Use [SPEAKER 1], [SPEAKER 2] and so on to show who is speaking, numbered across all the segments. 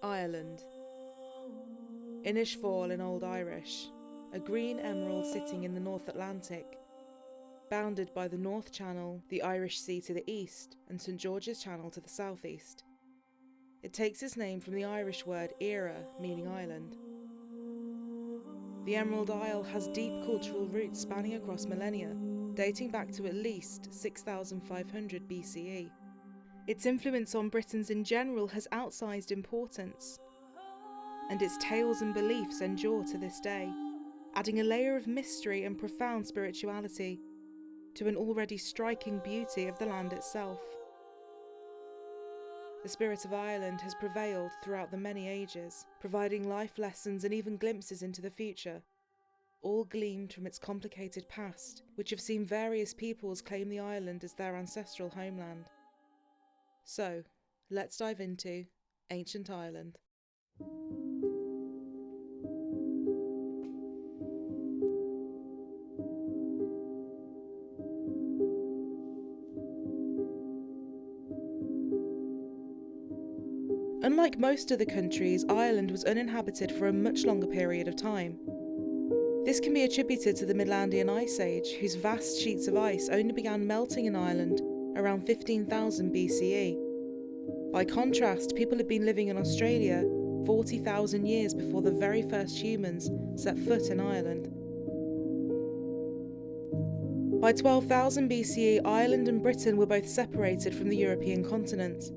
[SPEAKER 1] Ireland. Inishfall in Old Irish, a green emerald sitting in the North Atlantic, bounded by the North Channel, the Irish Sea to the east, and St George's Channel to the southeast. It takes its name from the Irish word era, meaning island. The Emerald Isle has deep cultural roots spanning across millennia, dating back to at least 6,500 BCE. Its influence on Britons in general has outsized importance, and its tales and beliefs endure to this day, adding a layer of mystery and profound spirituality to an already striking beauty of the land itself. The spirit of Ireland has prevailed throughout the many ages, providing life lessons and even glimpses into the future, all gleamed from its complicated past, which have seen various peoples claim the island as their ancestral homeland. So, let's dive into Ancient Ireland. Unlike most other countries, Ireland was uninhabited for a much longer period of time. This can be attributed to the Midlandian Ice Age, whose vast sheets of ice only began melting in Ireland around 15,000 BCE. By contrast, people had been living in Australia 40,000 years before the very first humans set foot in Ireland. By 12,000 BCE, Ireland and Britain were both separated from the European continent.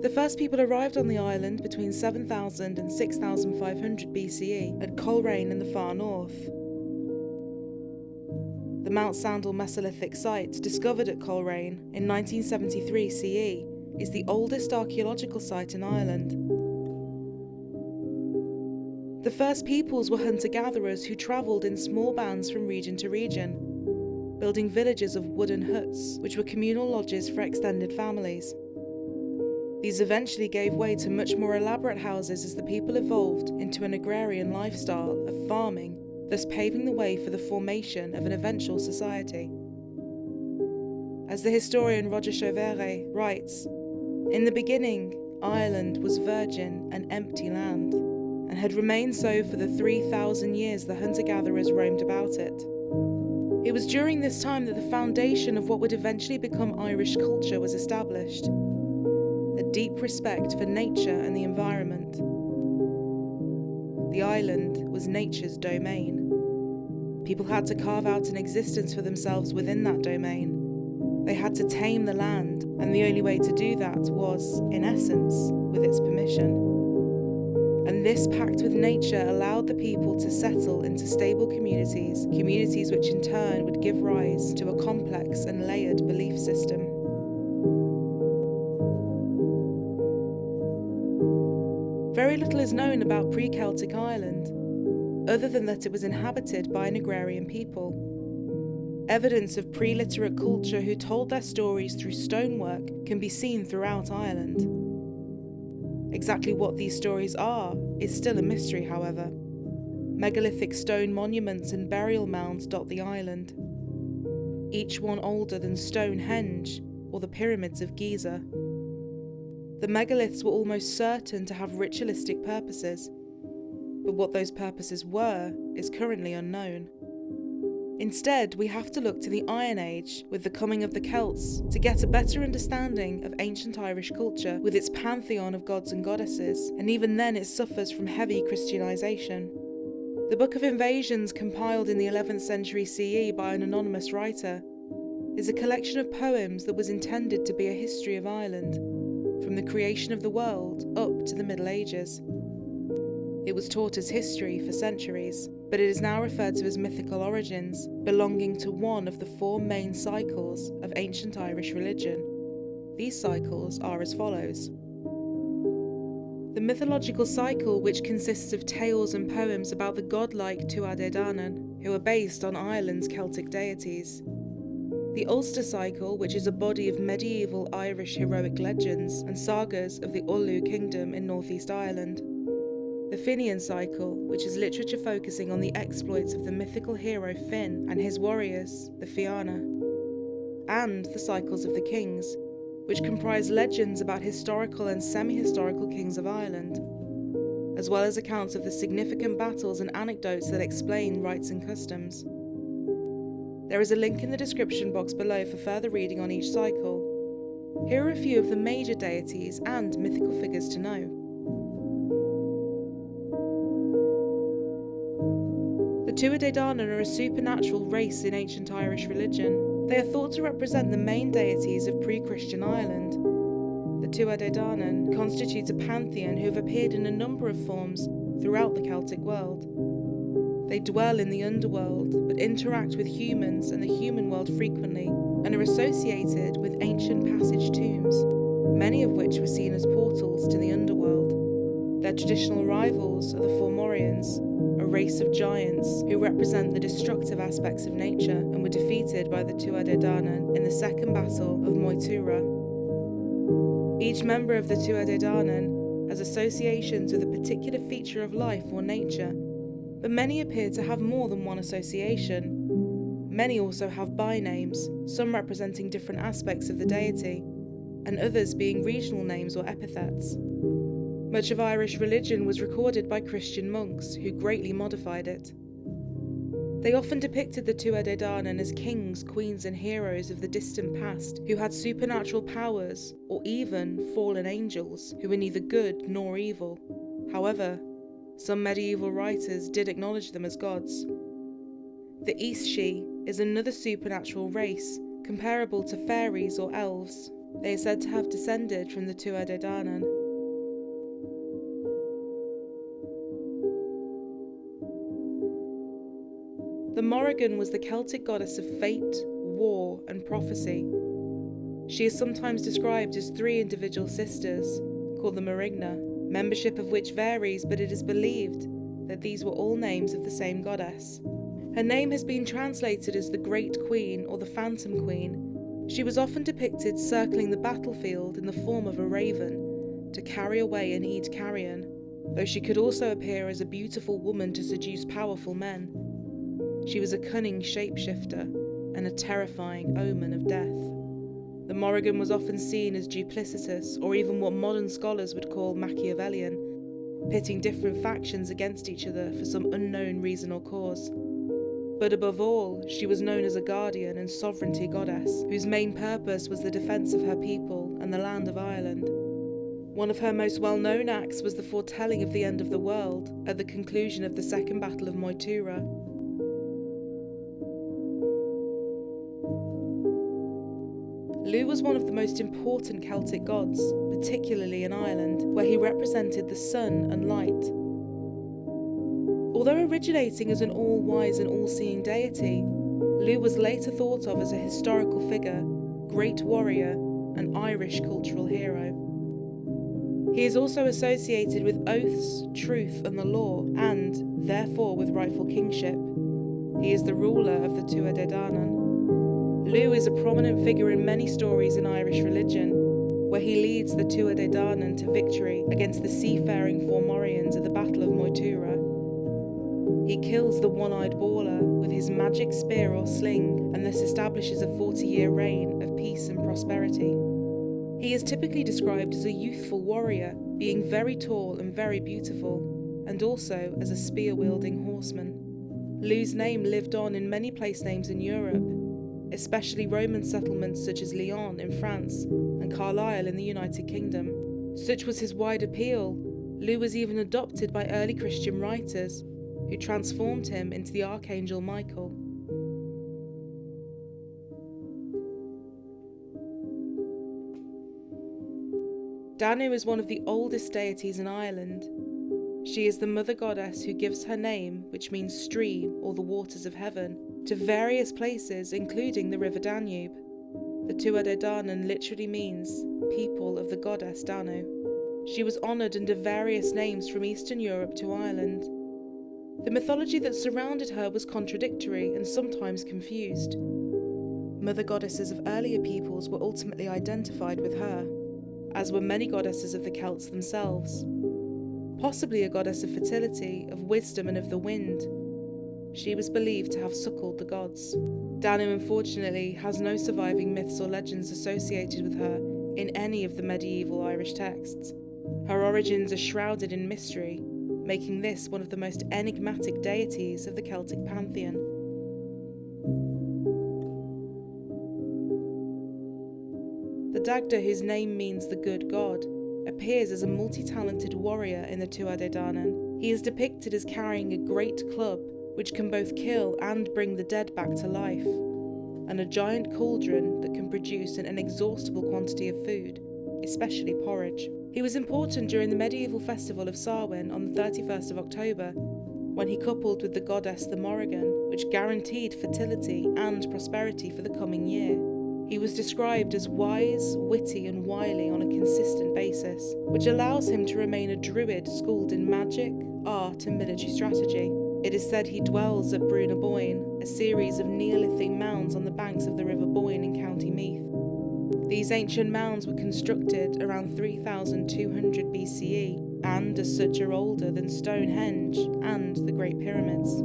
[SPEAKER 1] The first people arrived on the island between 7,000 and 6,500 BCE at Coleraine in the far north. The Mount Sandal Mesolithic site, discovered at Coleraine in 1973 CE, is the oldest archaeological site in Ireland. The first peoples were hunter-gatherers who travelled in small bands from region to region, building villages of wooden huts, which were communal lodges for extended families. These eventually gave way to much more elaborate houses as the people evolved into an agrarian lifestyle of farming, thus paving the way for the formation of an eventual society. As the historian Roger Chauveret writes, "In the beginning, Ireland was virgin and empty land, and had remained so for the 3,000 years the hunter-gatherers roamed about it. It was during this time that the foundation of what would eventually become Irish culture was established. A deep respect for nature and the environment. The island was nature's domain. People had to carve out an existence for themselves within that domain. They had to tame the land, and the only way to do that was, in essence, with its permission. And this pact with nature allowed the people to settle into stable communities which in turn would give rise to a complex and layered belief system." Very little is known about PreCeltic Island, other than that it was inhabited by an agrarian people. Evidence of pre-literate culture who told their stories through stonework can be seen throughout Ireland. Exactly what these stories are is still a mystery, however. Megalithic stone monuments and burial mounds dot the island, each one older than Stonehenge or the pyramids of Giza. The megaliths were almost certain to have ritualistic purposes, but what those purposes were is currently unknown. Instead, we have to look to the Iron Age with the coming of the Celts to get a better understanding of ancient Irish culture with its pantheon of gods and goddesses, and even then it suffers from heavy Christianization. The Book of Invasions, compiled in the 11th century CE by an anonymous writer, is a collection of poems that was intended to be a history of Ireland, from the creation of the world up to the Middle Ages. It was taught as history for centuries, but it is now referred to as mythical origins, belonging to one of the four main cycles of ancient Irish religion. These cycles are as follows. The mythological cycle, which consists of tales and poems about the godlike Tuad De Danan, who are based on Ireland's Celtic deities. The Ulster cycle, which is a body of medieval Irish heroic legends and sagas of the Ullu Kingdom in northeast Ireland. The Finian cycle, which is literature focusing on the exploits of the mythical hero Finn and his warriors, the Fianna. And the cycles of the kings, which comprise legends about historical and semi-historical kings of Ireland, as well as accounts of the significant battles and anecdotes that explain rites and customs. There is a link in the description box below for further reading on each cycle. Here are a few of the major deities and mythical figures to know. The Tuad De Danan are a supernatural race in ancient Irish religion. They are thought to represent the main deities of pre-Christian Ireland. The Tuad De Danan constitutes a pantheon who have appeared in a number of forms throughout the Celtic world. They dwell in the underworld, but interact with humans and the human world frequently, and are associated with ancient passage tombs, many of which were seen as portals to the underworld. Their traditional rivals are the Morrigan, a race of giants who represent the destructive aspects of nature and were defeated by the Tuad De Danan in the Second Battle of Moytura. Each member of the Tuad De Danan has associations with a particular feature of life or nature, but many appear to have more than one association. Many also have bynames, some representing different aspects of the deity, and others being regional names or epithets. Much of Irish religion was recorded by Christian monks, who greatly modified it. They often depicted the Tuad De Danan as kings, queens and heroes of the distant past who had supernatural powers, or even fallen angels who were neither good nor evil. However, some medieval writers did acknowledge them as gods. The Eastshi is another supernatural race, comparable to fairies or elves. They are said to have descended from the Tuad De Danan. The Morrigan was the Celtic goddess of fate, war, and prophecy. She is sometimes described as 3 individual sisters, called the Morrigan, membership of which varies, but it is believed that these were all names of the same goddess. Her name has been translated as the Great Queen or the Phantom Queen. She was often depicted circling the battlefield in the form of a raven to carry away and eat carrion, though she could also appear as a beautiful woman to seduce powerful men. She was a cunning shapeshifter and a terrifying omen of death. The Morrigan was often seen as duplicitous, or even what modern scholars would call Machiavellian, pitting different factions against each other for some unknown reason or cause. But above all, she was known as a guardian and sovereignty goddess, whose main purpose was the defence of her people and the land of Ireland. One of her most well-known acts was the foretelling of the end of the world at the conclusion of the Second Battle of Moytura. Lugh was one of the most important Celtic gods, particularly in Ireland, where he represented the sun and light. Although originating as an all-wise and all-seeing deity, Lugh was later thought of as a historical figure, great warrior, and Irish cultural hero. He is also associated with oaths, truth, and the law, and, therefore, with rightful kingship. He is the ruler of the Tuad De Danan. Lugh is a prominent figure in many stories in Irish religion, where he leads the Tuad De Danan to victory against the seafaring Morrigan at the Battle of Moytura. He kills the one-eyed baller with his magic spear or sling, and thus establishes a 40-year reign of peace and prosperity. He is typically described as a youthful warrior, being very tall and very beautiful, and also as a spear-wielding horseman. Lugh's name lived on in many place names in Europe, especially Roman settlements such as Lyon in France and Carlisle in the United Kingdom. Such was his wide appeal, Lugh was even adopted by early Christian writers, who transformed him into the Archangel Michael. Danu is one of the oldest deities in Ireland. She is the mother goddess who gives her name, which means stream or the waters of heaven, to various places, including the river Danube. The Tuad De Danan literally means people of the goddess Danu. She was honoured under various names from Eastern Europe to Ireland. The mythology that surrounded her was contradictory and sometimes confused. Mother goddesses of earlier peoples were ultimately identified with her, as were many goddesses of the Celts themselves. Possibly a goddess of fertility, of wisdom and of the wind. She was believed to have suckled the gods. Danu, unfortunately, has no surviving myths or legends associated with her, in any of the medieval Irish texts. Her origins are shrouded in mystery, making this one of the most enigmatic deities of the Celtic pantheon. The Dagda, whose name means the good god, appears as a multi-talented warrior in the Tuad De Danan. He is depicted as carrying a great club which can both kill and bring the dead back to life, and a giant cauldron that can produce an inexhaustible quantity of food, especially porridge. He was important during the medieval festival of Samhain on the 31st of October, when he coupled with the goddess the Morrigan, which guaranteed fertility and prosperity for the coming year. He was described as wise, witty and wily on a consistent basis, which allows him to remain a druid schooled in magic, art and military strategy. It is said he dwells at Brúna Boyne, a series of Neolithic mounds on the banks of the River Boyne in County Meath. These ancient mounds were constructed around 3200 BCE, and as such are older than Stonehenge and the Great Pyramids.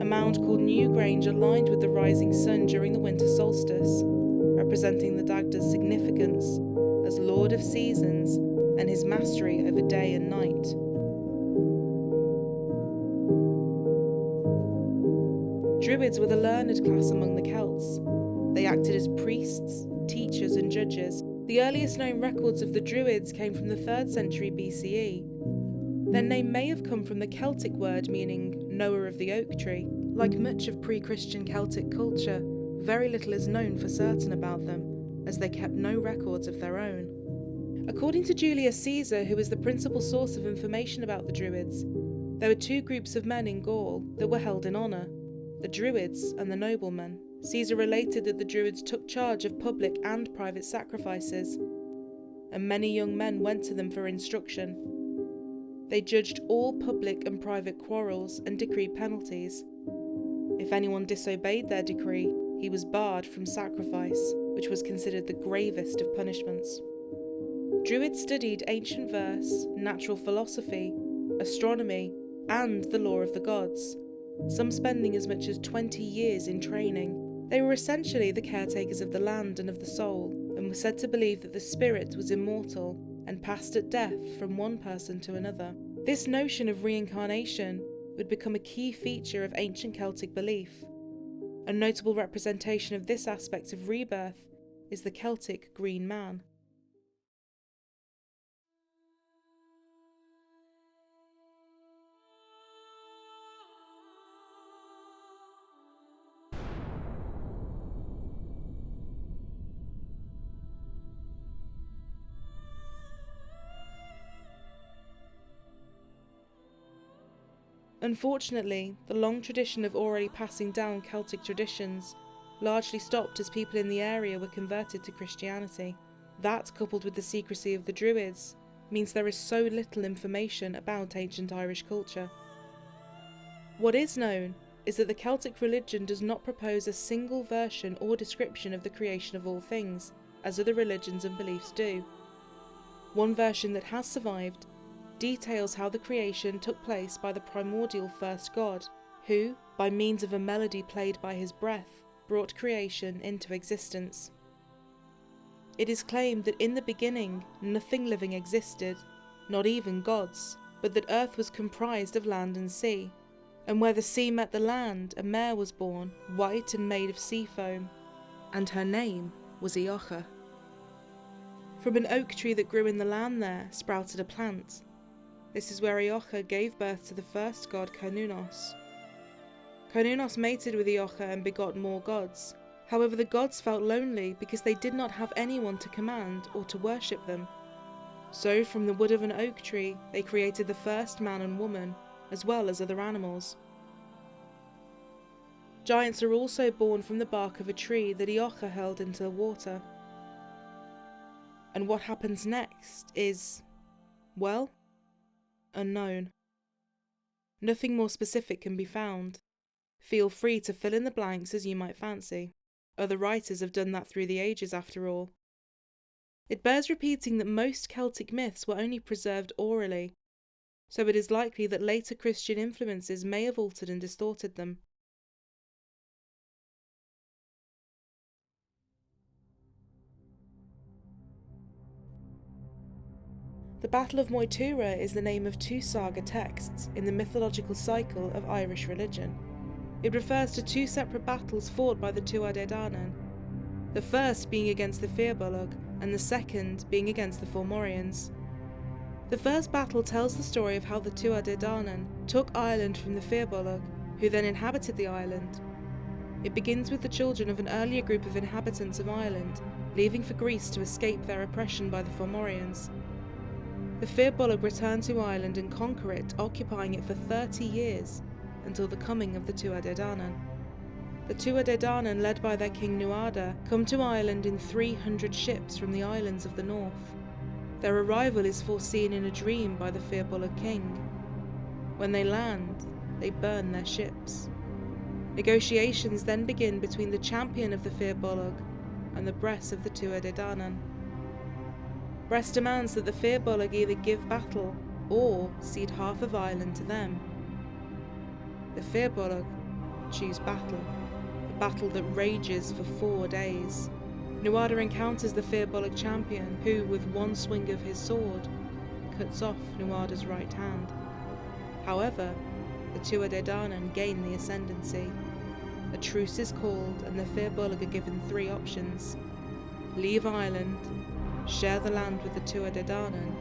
[SPEAKER 1] A mound called Newgrange aligned with the rising sun during the winter solstice, representing the Dagda's significance as Lord of Seasons and his mastery over day and night. Druids were the learned class among the Celts. They acted as priests, teachers and judges. The earliest known records of the Druids came from the 3rd century BCE. Their name may have come from the Celtic word meaning knower of the oak tree. Like much of pre-Christian Celtic culture, very little is known for certain about them, as they kept no records of their own. According to Julius Caesar, who is the principal source of information about the Druids, there were two groups of men in Gaul that were held in honour, the Druids and the noblemen. Caesar related that the Druids took charge of public and private sacrifices, and many young men went to them for instruction. They judged all public and private quarrels and decreed penalties. If anyone disobeyed their decree, he was barred from sacrifice, which was considered the gravest of punishments. Druids studied ancient verse, natural philosophy, astronomy, and the law of the gods, some spending as much as 20 years in training. They were essentially the caretakers of the land and of the soul, and were said to believe that the spirit was immortal and passed at death from one person to another. This notion of reincarnation would become a key feature of ancient Celtic belief. A notable representation of this aspect of rebirth is the Celtic Green Man. Unfortunately, the long tradition of orally passing down Celtic traditions largely stopped as people in the area were converted to Christianity. That, coupled with the secrecy of the Druids, means there is so little information about ancient Irish culture. What is known is that the Celtic religion does not propose a single version or description of the creation of all things, as other religions and beliefs do. One version that has survived details how the creation took place by the primordial first god, who, by means of a melody played by his breath, brought creation into existence. It is claimed that in the beginning nothing living existed, not even gods, but that earth was comprised of land and sea, and where the sea met the land, a mare was born, white and made of sea foam, and her name was Eocha. From an oak tree that grew in the land there sprouted a plant. This is where Eocha gave birth to the first god Cernunnos. Cernunnos mated with Eocha and begot more gods. However, the gods felt lonely because they did not have anyone to command or to worship them. So from the wood of an oak tree they created the first man and woman, as well as other animals. Giants are also born from the bark of a tree that Eocha hurled into the water. And what happens next is, well, unknown. Nothing more specific can be found. Feel free to fill in the blanks as you might fancy. Other writers have done that through the ages after all. It bears repeating that most Celtic myths were only preserved orally, so it is likely that later Christian influences may have altered and distorted them. Battle of Moytura is the name of two saga texts in the mythological cycle of Irish religion. It refers to two separate battles fought by the Tuad De Danan, the first being against the Firbolg and the second being against the Fomorians. The first battle tells the story of how the Tuad De Danan took Ireland from the Firbolg, who then inhabited the island. It begins with the children of an earlier group of inhabitants of Ireland leaving for Greece to escape their oppression by the Fomorians. The Firbolg return to Ireland and conquer it, occupying it for 30 years, until the coming of the Tuad De Danan. The Tuad De Danan, led by their king Nuada, come to Ireland in 300 ships from the islands of the north. Their arrival is foreseen in a dream by the Firbolg king. When they land, they burn their ships. Negotiations then begin between the champion of the Firbolg and the Bress of the Tuad De Danan. Bress demands that the Firbolg either give battle or cede half of Ireland to them. The Firbolg choose battle, a battle that rages for 4 days. Nuada encounters the Firbolg champion, who, with one swing of his sword, cuts off Nuada's right hand. However, the Tuad De Danan gain the ascendancy. A truce is called, and the Firbolg are given 3 options: leave Ireland, share the land with the Tuad De Danan,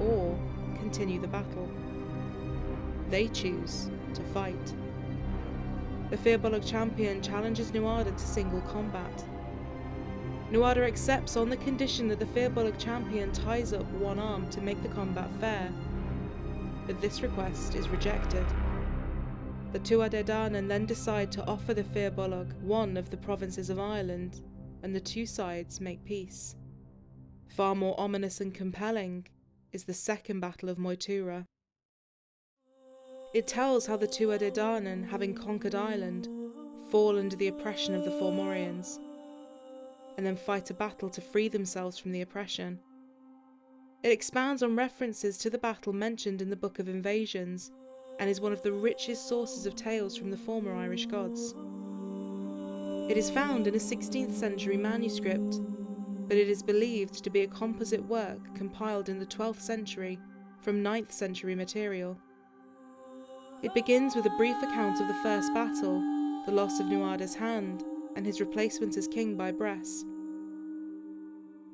[SPEAKER 1] or continue the battle. They choose to fight. The Firbolg champion challenges Nuada to single combat. Nuada accepts on the condition that the Firbolg champion ties up one arm to make the combat fair, but this request is rejected. The Tuad De Danan then decide to offer the Firbolg one of the provinces of Ireland, and the two sides make peace. Far more ominous and compelling is the second Battle of Moytura. It tells how the Tuad De Danan, having conquered Ireland, fall under the oppression of the Fomorians, and then fight a battle to free themselves from the oppression. It expounds on references to the battle mentioned in the Book of Invasions, and is one of the richest sources of tales from the former Irish gods. It is found in a 16th century manuscript, but it is believed to be a composite work compiled in the 12th century from 9th century material. It begins with a brief account of the first battle, the loss of Nuada's hand, and his replacement as king by Bress,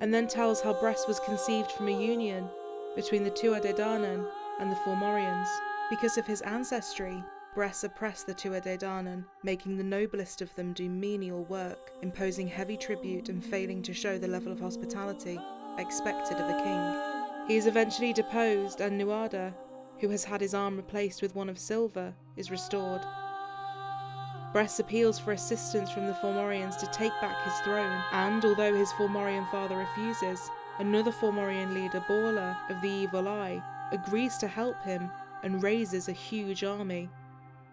[SPEAKER 1] and then tells how Bress was conceived from a union between the Tuad De Danan and the Fomorians. Because of his ancestry, Bress oppressed the Tuad De Danan, making the noblest of them do menial work, imposing heavy tribute and failing to show the level of hospitality expected of a king. He is eventually deposed, and Nuada, who has had his arm replaced with one of silver, is restored. Bress appeals for assistance from the Fomorians to take back his throne, and although his Fomorian father refuses, another Fomorian leader, Borla of the Evil Eye, agrees to help him and raises a huge army.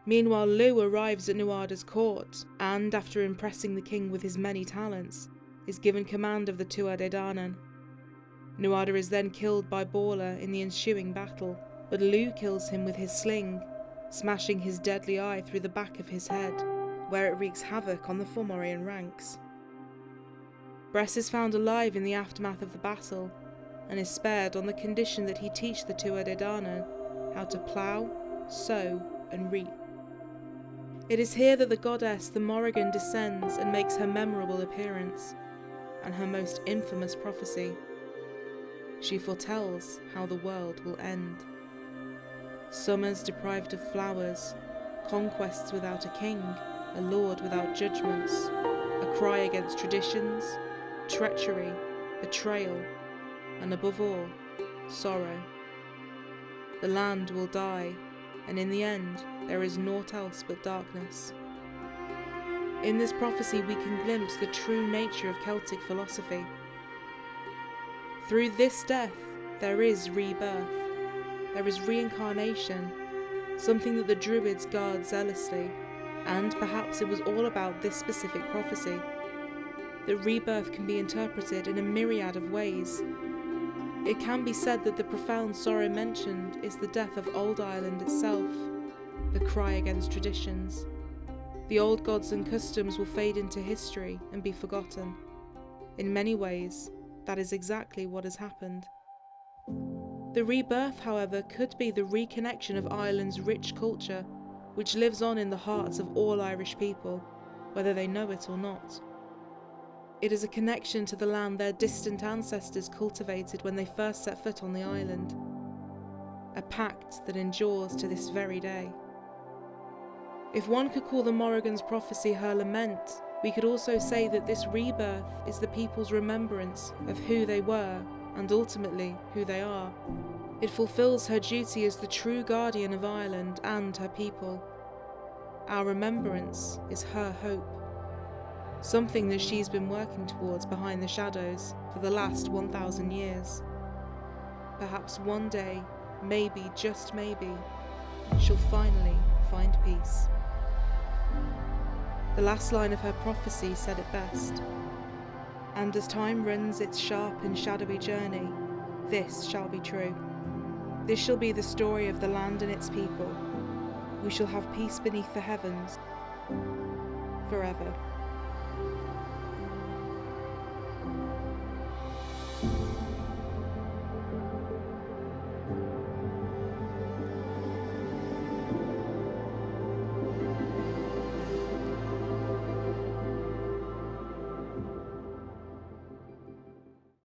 [SPEAKER 1] Meanwhile, Lugh arrives at Nuada's court, and after impressing the king with his many talents, is given command of the Tuad De Danan. Nuada is then killed by Borla in the ensuing battle, but Lugh kills him with his sling, smashing his deadly eye through the back of his head, where it wreaks havoc on the Fomorian ranks. Bress is found alive in the aftermath of the battle, and is spared on the condition that he teach the Tuad De Danan how to plough, sow, and reap. It is here that the goddess, the Morrigan, descends and makes her memorable appearance, and her most infamous prophecy. She foretells how the world will end. Summers deprived of flowers, conquests without a king, a lord without judgments, a cry against traditions, treachery, betrayal, and above all, sorrow. The land will die, and in the end, there is naught else but darkness. In this prophecy, we can glimpse the true nature of Celtic philosophy. Through this death, there is rebirth. There is reincarnation, something that the Druids guard zealously, and perhaps it was all about this specific prophecy. That rebirth can be interpreted in a myriad of ways. It can be said that the profound sorrow mentioned is the death of old Ireland itself, the cry against traditions. The old gods and customs will fade into history and be forgotten. In many ways, that is exactly what has happened. The rebirth, however, could be the reconnection of Ireland's rich culture, which lives on in the hearts of all Irish people, whether they know it or not. It is a connection to the land their distant ancestors cultivated when they first set foot on the island. A pact that endures to this very day. If one could call the Morrigan's prophecy her lament, we could also say that this rebirth is the people's remembrance of who they were and ultimately who they are. It fulfills her duty as the true guardian of Ireland and her people. Our remembrance is her hope, something that she's been working towards behind the shadows for the last 1,000 years. Perhaps one day, maybe, just maybe, she'll finally find peace. The last line of her prophecy said it best. And as time runs its sharp and shadowy journey, this shall be true. This shall be the story of the land and its people. We shall have peace beneath the heavens forever.